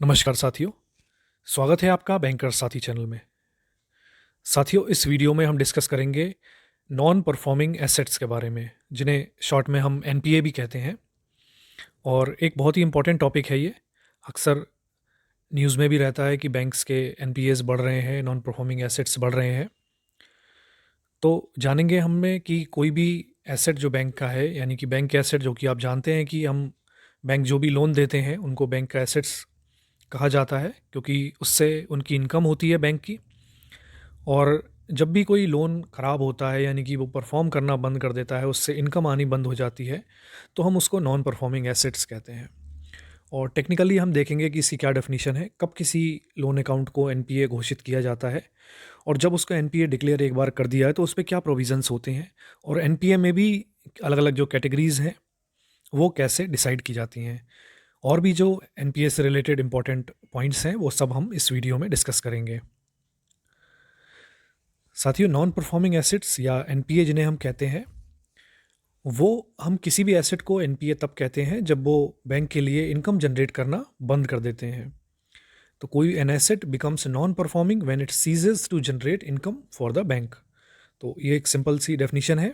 नमस्कार साथियों, स्वागत है आपका बैंकर साथी चैनल में। साथियों, इस वीडियो में हम डिस्कस करेंगे नॉन परफॉर्मिंग एसेट्स के बारे में, जिन्हें शॉर्ट में हम एनपीए भी कहते हैं। और एक बहुत ही इम्पॉर्टेंट टॉपिक है ये। अक्सर न्यूज़ में भी रहता है कि बैंक्स के एनपीएस बढ़ रहे हैं, नॉन परफॉर्मिंग एसेट्स बढ़ रहे हैं। तो जानेंगे हमें कि कोई भी एसेट जो बैंक का है, यानी कि बैंक के एसेट, जो कि आप जानते हैं कि हम बैंक जो भी लोन देते हैं उनको बैंक का एसेट्स कहा जाता है, क्योंकि उससे उनकी इनकम होती है बैंक की। और जब भी कोई लोन ख़राब होता है, यानी कि वो परफॉर्म करना बंद कर देता है, उससे इनकम आनी बंद हो जाती है, तो हम उसको नॉन परफॉर्मिंग एसेट्स कहते हैं। और टेक्निकली हम देखेंगे कि इसकी क्या डेफिनेशन है, कब किसी लोन अकाउंट को एनपीए घोषित किया जाता है, और जब उसका एनपीए डिक्लेयर एक बार कर दिया है तो उस पर क्या प्रोविजंस होते हैं, और एनपीए में भी अलग अलग जो कैटेगरीज़ हैं वो कैसे डिसाइड की जाती हैं। और भी जो एनपीए से रिलेटेड इंपॉर्टेंट पॉइंट्स हैं वो सब हम इस वीडियो में डिस्कस करेंगे। साथियों, नॉन परफॉर्मिंग एसेट्स या एनपीए जिन्हें हम कहते हैं, वो हम किसी भी एसेट को एनपीए तब कहते हैं जब वो बैंक के लिए इनकम जनरेट करना बंद कर देते हैं। तो कोई an asset becomes non performing when it ceases to generate income for the bank. तो ये एक सिंपल सी डेफिनेशन है।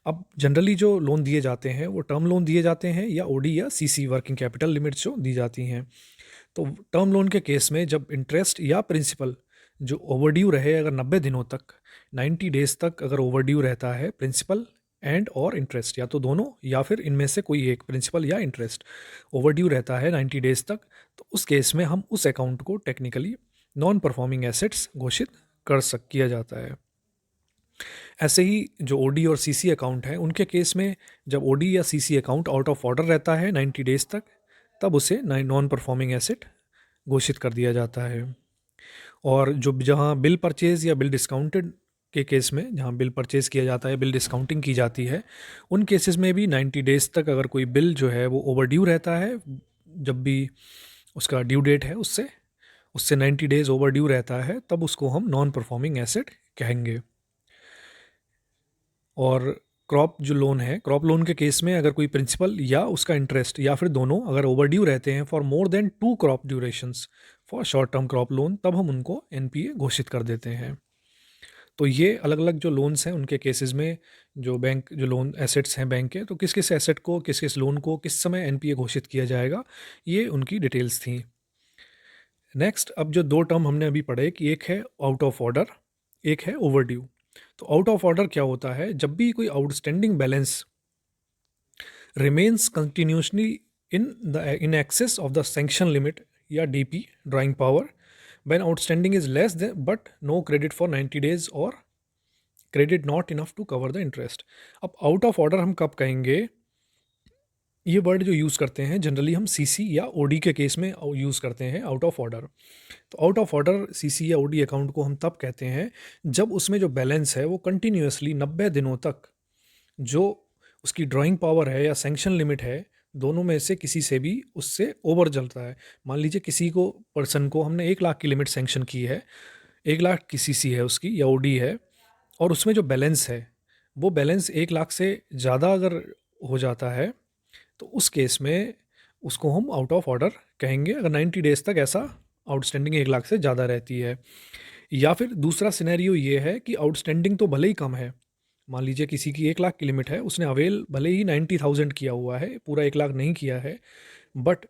अब जनरली जो लोन दिए जाते हैं वो टर्म लोन दिए जाते हैं, या ओडी या सीसी, वर्किंग कैपिटल लिमिट्स जो दी जाती हैं। तो टर्म लोन के केस में जब इंटरेस्ट या प्रिंसिपल जो ओवरड्यू रहे, अगर 90 दिनों तक, 90 डेज तक अगर ओवरड्यू रहता है, प्रिंसिपल एंड और इंटरेस्ट, या तो दोनों या फिर इनमें से कोई एक, प्रिंसिपल या इंटरेस्ट ओवरड्यू रहता है 90 डेज तक, तो उस केस में हम उस अकाउंट को टेक्निकली नॉन परफॉर्मिंग एसेट्स घोषित किया जाता है। ऐसे ही जो ओडी और सीसी अकाउंट है, उनके केस में जब ओडी या CC account out of order रहता है 90 डेज तक, तब उसे नॉन परफॉर्मिंग एसेट घोषित कर दिया जाता है। और जो जहाँ बिल परचेज या बिल डिस्काउंटेड के केस में, जहाँ बिल परचेज किया जाता है, बिल डिस्काउंटिंग की जाती है, उन केसेस में भी 90 डेज तक अगर कोई बिल जो है वो ओवरड्यू रहता है, जब भी उसका ड्यू डेट है उससे उससे 90 डेज ओवरड्यू रहता है, तब उसको हम नॉन परफॉर्मिंग एसेट कहेंगे। और क्रॉप जो लोन है, क्रॉप लोन के केस में अगर कोई प्रिंसिपल या उसका इंटरेस्ट या फिर दोनों अगर ओवरड्यू रहते हैं for more than 2 crop durations for short term crop loan, तब हम उनको एनपीए घोषित कर देते हैं। तो ये अलग अलग जो लोन्स हैं उनके केसेस में, जो बैंक जो लोन एसेट्स हैं बैंक के, तो किस किस एसेट को, किस किस लोन को किस समय एनपीए घोषित किया जाएगा, ये उनकी डिटेल्स थी। नेक्स्ट, अब जो दो टर्म हमने अभी पढ़े कि एक है आउट ऑफ ऑर्डर, एक है ओवरड्यू। तो आउट ऑफ ऑर्डर क्या होता है? जब भी कोई outstanding balance remains continuously in excess of the sanction limit या DP drawing power, when outstanding is less but no credit for 90 days और credit not enough to cover the interest. अब out of order हम कब कहेंगे? ये word जो use करते हैं जनरली हम सीसी या ओडी के केस में यूज़ करते हैं, आउट ऑफ ऑर्डर। तो आउट ऑफ ऑर्डर सीसी या ओडी अकाउंट को हम तब कहते हैं जब उसमें जो बैलेंस है वो कंटिन्यूसली 90 दिनों तक, जो उसकी ड्राइंग पावर है या सैंक्शन लिमिट है, दोनों में से किसी से भी उससे ओवर चलता है। मान लीजिए किसी को, पर्सन को हमने 1 लाख की लिमिट सैंक्शन की है, 1 लाख की सीसी है उसकी या ओडी है, और उसमें जो बैलेंस है वो बैलेंस 1 लाख से ज़्यादा अगर हो जाता है, तो उस केस में उसको हम आउट ऑफ ऑर्डर कहेंगे, अगर 90 डेज तक ऐसा आउटस्टैंडिंग 1 लाख से ज़्यादा रहती है। या फिर दूसरा सिनेरियो ये है कि आउटस्टैंडिंग तो भले ही कम है, मान लीजिए किसी की 1 लाख की लिमिट है, उसने अवेल भले ही 90,000 किया हुआ है, पूरा 1 लाख नहीं किया है, बट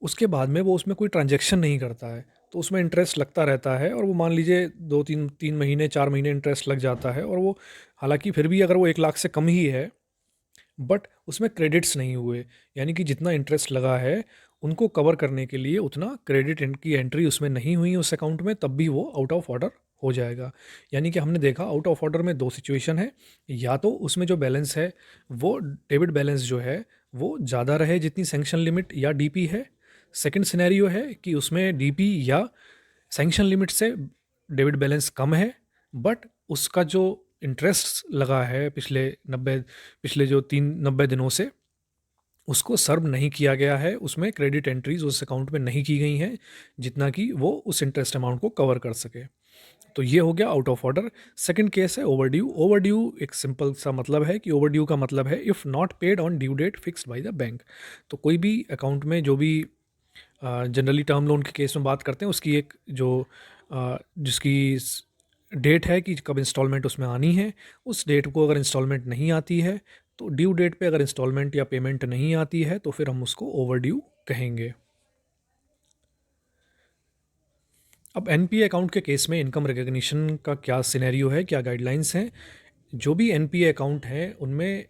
उसके बाद में वो उसमें कोई ट्रांजैक्शन नहीं करता है, तो उसमें इंटरेस्ट लगता रहता है, और वो मान लीजिए 2 3 महीने 4 महीने इंटरेस्ट लग जाता है, और वो हालांकि फिर भी अगर वो 1 लाख से कम ही है, बट उसमें क्रेडिट्स नहीं हुए, यानी कि जितना इंटरेस्ट लगा है उनको कवर करने के लिए उतना क्रेडिट की एंट्री उसमें नहीं हुई उस अकाउंट में, तब भी वो आउट ऑफ ऑर्डर हो जाएगा। यानी कि हमने देखा आउट ऑफ ऑर्डर में दो सिचुएशन है, या तो उसमें जो बैलेंस है वो डेबिट बैलेंस जो है वो ज़्यादा रहे जितनी सैंक्शन लिमिट या डीपी है। सेकंड सिनेरियो है कि उसमें डीपी या सैंक्शन लिमिट से डेबिट बैलेंस कम है, बट उसका जो इंटरेस्ट लगा है पिछले जो 90 दिनों से, उसको सर्व नहीं किया गया है, उसमें क्रेडिट एंट्रीज उस अकाउंट में नहीं की गई हैं जितना कि वो उस इंटरेस्ट अमाउंट को कवर कर सके। तो ये हो गया out of order. Second case है ओवरड्यू। ओवरड्यू एक सिंपल सा मतलब है कि ओवरड्यू का मतलब है if not paid on due date fixed by the bank. तो कोई भी अकाउंट में जो भी जनरली टर्म लोन के केस में बात करते हैं उसकी एक जो जिसकी डेट है कि कब इंस्टॉलमेंट उसमें आनी है, उस डेट को अगर इंस्टॉलमेंट नहीं आती है तो ड्यू डेट पे अगर इंस्टॉलमेंट या पेमेंट नहीं आती है तो फिर हम उसको ओवर ड्यू कहेंगे। अब एनपीए अकाउंट के केस में इनकम रिकग्निशन का क्या सिनेरियो है, क्या गाइडलाइंस हैं। जो भी एनपीए अकाउंट हैं उनमें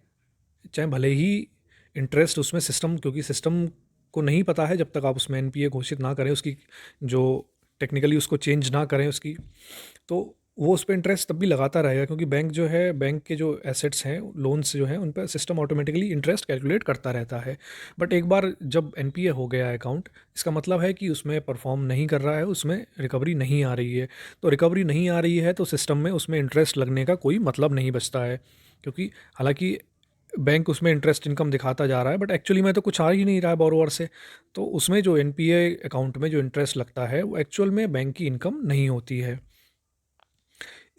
चाहे भले ही इंटरेस्ट उसमें सिस्टम, क्योंकि सिस्टम को नहीं पता है जब तक आप उसमें एनपीए घोषित ना करें, उसकी जो टेक्निकली उसको चेंज ना करें उसकी, तो वो उस पर इंटरेस्ट तब भी लगाता रहेगा, क्योंकि बैंक जो है, बैंक के जो एसेट्स हैं, लोन्स जो हैं, उन पर सिस्टम ऑटोमेटिकली इंटरेस्ट कैलकुलेट करता रहता है। बट एक बार जब एनपीए हो गया है अकाउंट, इसका मतलब है कि उसमें परफॉर्म नहीं कर रहा है, उसमें रिकवरी नहीं आ रही है। तो रिकवरी नहीं आ रही है तो सिस्टम में उसमें इंटरेस्ट लगने का कोई मतलब नहीं बचता है, क्योंकि हालांकि बैंक उसमें इंटरेस्ट इनकम दिखाता जा रहा है बट एक्चुअली में तो कुछ आ ही नहीं रहा है बोरोवर से। तो उसमें जो एनपीए अकाउंट में जो इंटरेस्ट लगता है वो एक्चुअल में बैंक की इनकम नहीं होती है।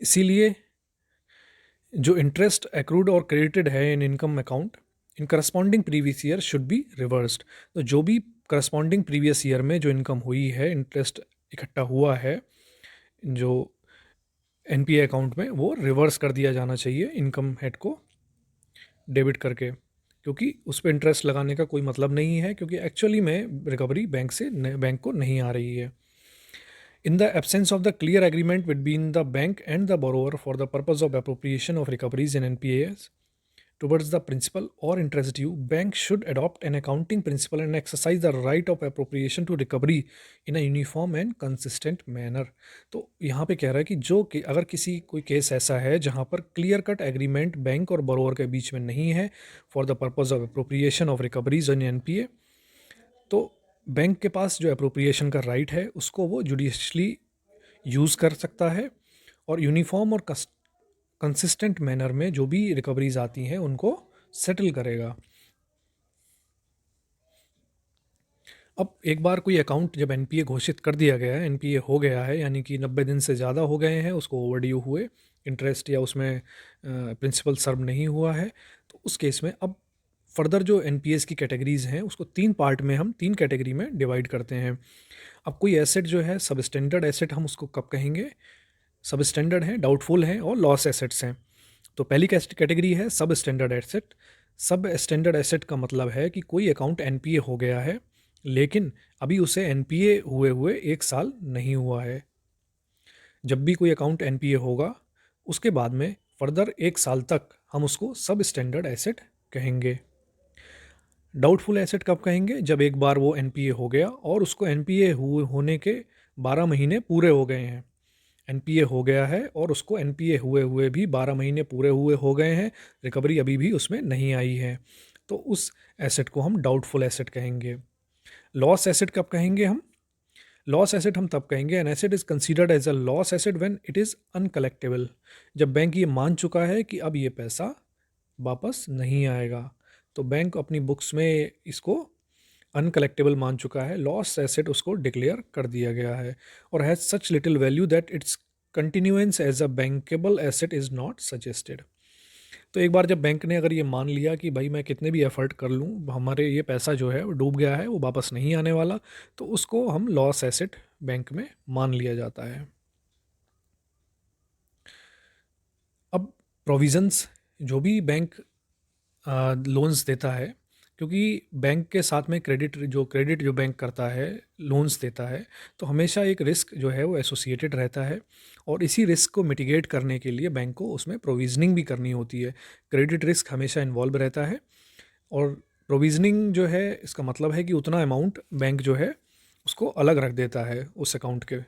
इसीलिए जो इंटरेस्ट एक्रूड और क्रेडिटेड है इन income account in corresponding previous year should be reversed. तो जो भी करस्पॉन्डिंग प्रीवियस ईयर में जो इनकम हुई है, इंटरेस्ट इकट्ठा हुआ है जो एनपीए अकाउंट में, वो रिवर्स कर दिया जाना चाहिए इनकम हेड को डेबिट करके, क्योंकि उस पर इंटरेस्ट लगाने का कोई मतलब नहीं है, क्योंकि एक्चुअली में रिकवरी बैंक को नहीं आ रही है। In the absence of the clear agreement between the bank and the borrower for the purpose of appropriation of recoveries in NPAs towards the principal or interest due, bank should adopt an accounting principle and exercise the right of appropriation to recovery in a uniform and consistent manner। तो यहाँ पे कह रहा है कि अगर किसी कोई केस ऐसा है जहाँ पर क्लियर कट एग्रीमेंट बैंक और बोरोवर के बीच में नहीं है for the purpose of appropriation of recoveries in NPA, तो बैंक के पास जो अप्रोप्रिएशन का राइट है उसको वो जुडिशली यूज़ कर सकता है और यूनिफॉर्म और कंसिस्टेंट मैनर में जो भी रिकवरीज आती हैं उनको सेटल करेगा। अब एक बार कोई अकाउंट जब एनपीए घोषित कर दिया गया है, एनपीए हो गया है, यानी कि 90 दिन से ज़्यादा हो गए हैं उसको ओवरड्यू हुए, इंटरेस्ट या उसमें प्रिंसिपल सर्व नहीं हुआ है, तो उस केस में अब फर्दर जो एनपीएस की कैटेगरीज़ हैं उसको 3 पार्ट में, हम 3 कैटेगरी में डिवाइड करते हैं। अब कोई एसेट जो है सब स्टैंडर्ड एसेट हम उसको कब कहेंगे, सब स्टैंडर्ड है, डाउटफुल है और लॉस एसेट्स हैं। तो पहली कैटेगरी है सब स्टैंडर्ड एसेट। सब स्टैंडर्ड एसेट का मतलब है कि कोई अकाउंट एनपीए हो गया है लेकिन अभी उसे एनपीए हुए हुए 1 साल नहीं हुआ है। जब भी कोई अकाउंट एनपीए होगा उसके बाद में फर्दर 1 साल तक हम उसको सब स्टैंडर्ड एसेट कहेंगे। डाउटफुल एसेट कब कहेंगे, जब एक बार वो एनपीए हो गया और उसको एनपीए होने के 12 महीने पूरे हो गए हैं। एनपीए हो गया है और उसको एनपीए हुए हुए भी 12 महीने पूरे हुए हो गए हैं, रिकवरी अभी भी उसमें नहीं आई है, तो उस एसेट को हम डाउटफुल एसेट कहेंगे। लॉस एसेट कब कहेंगे हम, लॉस एसेट हम तब कहेंगे an asset is considered as a loss asset when it is uncollectable. जब बैंक ये मान चुका है कि अब ये पैसा वापस नहीं आएगा, तो बैंक अपनी बुक्स में इसको अनकलेक्टेबल मान चुका है, लॉस एसेट उसको डिक्लेयर कर दिया गया है और has such little value that its continuance as a bankable asset is not suggested. तो एक बार जब बैंक ने अगर ये मान लिया कि भाई मैं कितने भी एफर्ट कर लूँ हमारे ये पैसा जो है वो डूब गया है, वो वापस नहीं आने वाला, तो उसको हम लॉस एसेट बैंक में मान लिया जाता है। अब प्रोविज़न्स जो भी बैंक लोन्स देता है, क्योंकि बैंक के साथ में क्रेडिट जो बैंक करता है, लोन्स देता है, तो हमेशा एक रिस्क जो है वो एसोसिएटेड रहता है और इसी रिस्क को मिटिगेट करने के लिए बैंक को उसमें प्रोविजनिंग भी करनी होती है। क्रेडिट रिस्क हमेशा इन्वॉल्व रहता है और प्रोविजनिंग जो है इसका मतलब है कि उतना अमाउंट बैंक जो है उसको अलग रख देता है उस अकाउंट के।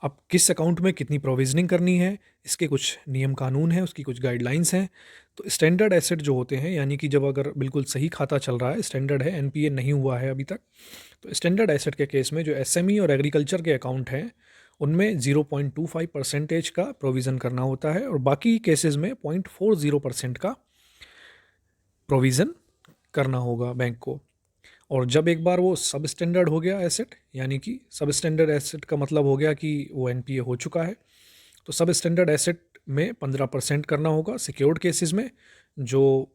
अब किस अकाउंट में कितनी प्रोविजनिंग करनी है इसके कुछ नियम कानून हैं, उसकी कुछ गाइडलाइंस हैं। तो स्टैंडर्ड एसेट जो होते हैं, यानी कि जब अगर बिल्कुल सही खाता चल रहा है, स्टैंडर्ड है, एनपीए नहीं हुआ है अभी तक, तो स्टैंडर्ड एसेट के केस में जो एसएमई और एग्रीकल्चर के अकाउंट हैं उनमें 0.25% का प्रोविज़न करना होता है और बाकी केसेस में 0.40% का प्रोविज़न करना होगा बैंक को। और जब एक बार वो सब स्टैंडर्ड हो गया एसेट, यानी कि सब स्टैंडर्ड एसेट का मतलब हो गया कि वो एनपीए हो चुका है, तो सब स्टैंडर्ड एसेट में 15% करना होगा। सिक्योर्ड केसेस में, जो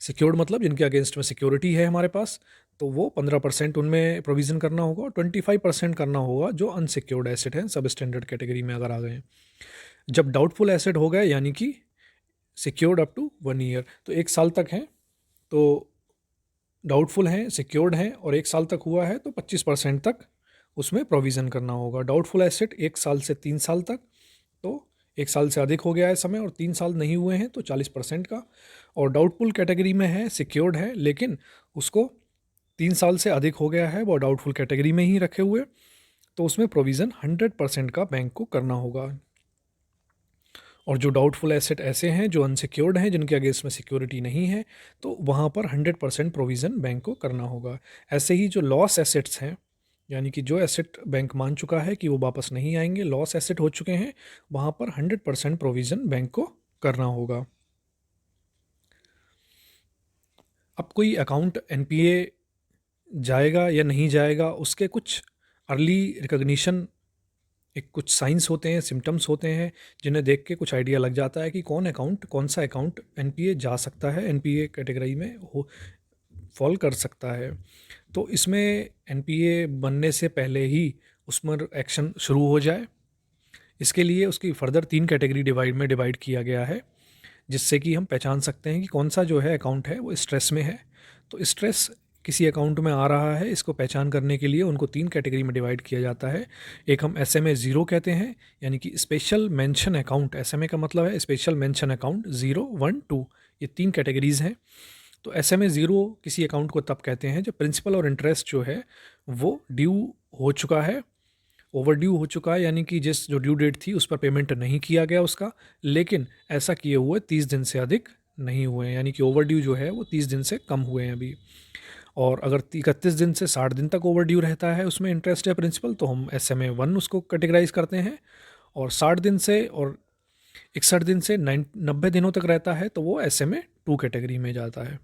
सिक्योर्ड मतलब जिनके अगेंस्ट में सिक्योरिटी है हमारे पास, तो वो 15% उनमें प्रोविज़न करना होगा और 25% करना होगा जो अनसिक्योर्ड एसेट हैं, सब स्टैंडर्ड कैटेगरी में अगर आ गए हैं। जब डाउटफुल एसेट हो गए यानी कि सिक्योर्ड अप टू 1 ईयर, तो 1 साल तक हैं, तो डाउटफुल हैं, सिक्योर्ड हैं और 1 साल तक हुआ है तो 25% तक उसमें प्रोविज़न करना होगा। डाउटफुल एसेट 1 साल से 3 साल तक, तो 1 साल से अधिक हो गया है समय और 3 साल नहीं हुए हैं तो 40% का। और डाउटफुल कैटेगरी में है, सिक्योर्ड है, लेकिन उसको 3 साल से अधिक हो गया है, वो डाउटफुल कैटेगरी में ही रखे हुए, तो उसमें प्रोविज़न 100% का बैंक को करना होगा। और जो डाउटफुल एसेट ऐसे हैं जो अनसिक्योर्ड हैं, जिनके अगेंस्ट में सिक्योरिटी नहीं है, तो वहाँ पर 100% प्रोविज़न बैंक को करना होगा। ऐसे ही जो लॉस एसेट्स हैं, यानी कि जो एसेट बैंक मान चुका है कि वो वापस नहीं आएंगे, लॉस एसेट हो चुके हैं, वहाँ पर 100% प्रोविज़न बैंक को करना होगा। अब कोई अकाउंट एनपीए जाएगा या नहीं जाएगा, उसके कुछ अर्ली रिकग्निशन, एक कुछ साइंस होते हैं, सिम्टम्स होते हैं, जिन्हें देख के कुछ आइडिया लग जाता है कि कौन सा अकाउंट एनपीए जा सकता है, एनपीए कैटेगरी में हो फॉल कर सकता है। तो इसमें एनपीए बनने से पहले ही उस पर एक्शन शुरू हो जाए, इसके लिए उसकी फर्दर 3 कैटेगरी डिवाइड किया गया है, जिससे कि हम पहचान सकते हैं कि कौन सा जो है अकाउंट है वो स्ट्रेस में है। तो स्ट्रेस किसी अकाउंट में आ रहा है, इसको पहचान करने के लिए उनको 3 कैटेगरी में डिवाइड किया जाता है। एक हम SMA 0 कहते हैं, यानी कि स्पेशल मेंशन अकाउंट। SMA का मतलब है स्पेशल मेंशन अकाउंट, 0, 1, 2, ये 3 कैटेगरीज़ हैं। तो SMA 0 किसी अकाउंट को तब कहते हैं जब प्रिंसिपल और इंटरेस्ट जो है वो ड्यू हो चुका है, ओवर ड्यू हो चुका है, यानी कि जिस जो ड्यू डेट थी उस पर पेमेंट नहीं किया गया उसका, लेकिन ऐसा किए हुए 30 दिन से अधिक नहीं हुए हैं, यानी कि ओवर ड्यू जो है वो 30 दिन से कम हुए हैं अभी। और अगर 31 दिन से 60 दिन तक ओवर ड्यू रहता है उसमें इंटरेस्ट या प्रिंसिपल, तो हम SMA 1 उसको कैटेगराइज करते हैं। और 60 दिन से और 61 दिन से 90 दिनों तक रहता है तो वो SMA 2 कैटेगरी में जाता है।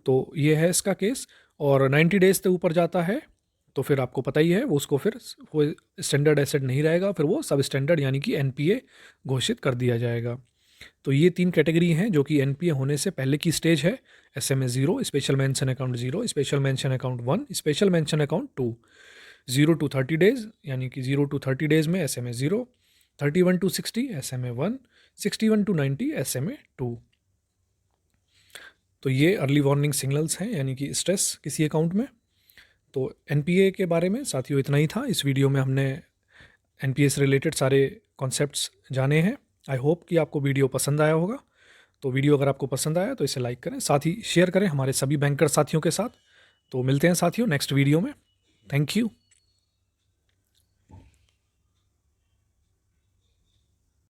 तो ये है इसका केस। और 90 डेज से ऊपर जाता है तो फिर आपको पता ही है, वो उसको फिर वो स्टैंडर्ड एसेट नहीं रहेगा, फिर वो सब स्टैंडर्ड यानी कि एनपीए घोषित कर दिया जाएगा। तो ये 3 कैटेगरी हैं जो कि एनपीए होने से पहले की स्टेज है। SMA 0, special mention account 0, special mention account 1, special mention account 2। 0 to 30 days, यानी कि 0 to 30 डेज में SMA 0, 31 to 60 SMA 1, 61 to 90 SMA 2। तो ये अर्ली वार्निंग सिग्नल्स हैं, यानी कि स्ट्रेस किसी अकाउंट में। तो एनपीए के बारे में साथियों इतना ही था। इस वीडियो में हमने एनपीए से रिलेटेड सारे कॉन्सेप्ट्स जाने हैं। आई होप कि आपको वीडियो पसंद आया होगा। तो वीडियो अगर आपको पसंद आया तो इसे लाइक करें, साथ ही शेयर करें हमारे सभी बैंकर साथियों के साथ। तो मिलते हैं साथियों नेक्स्ट वीडियो में। Thank you.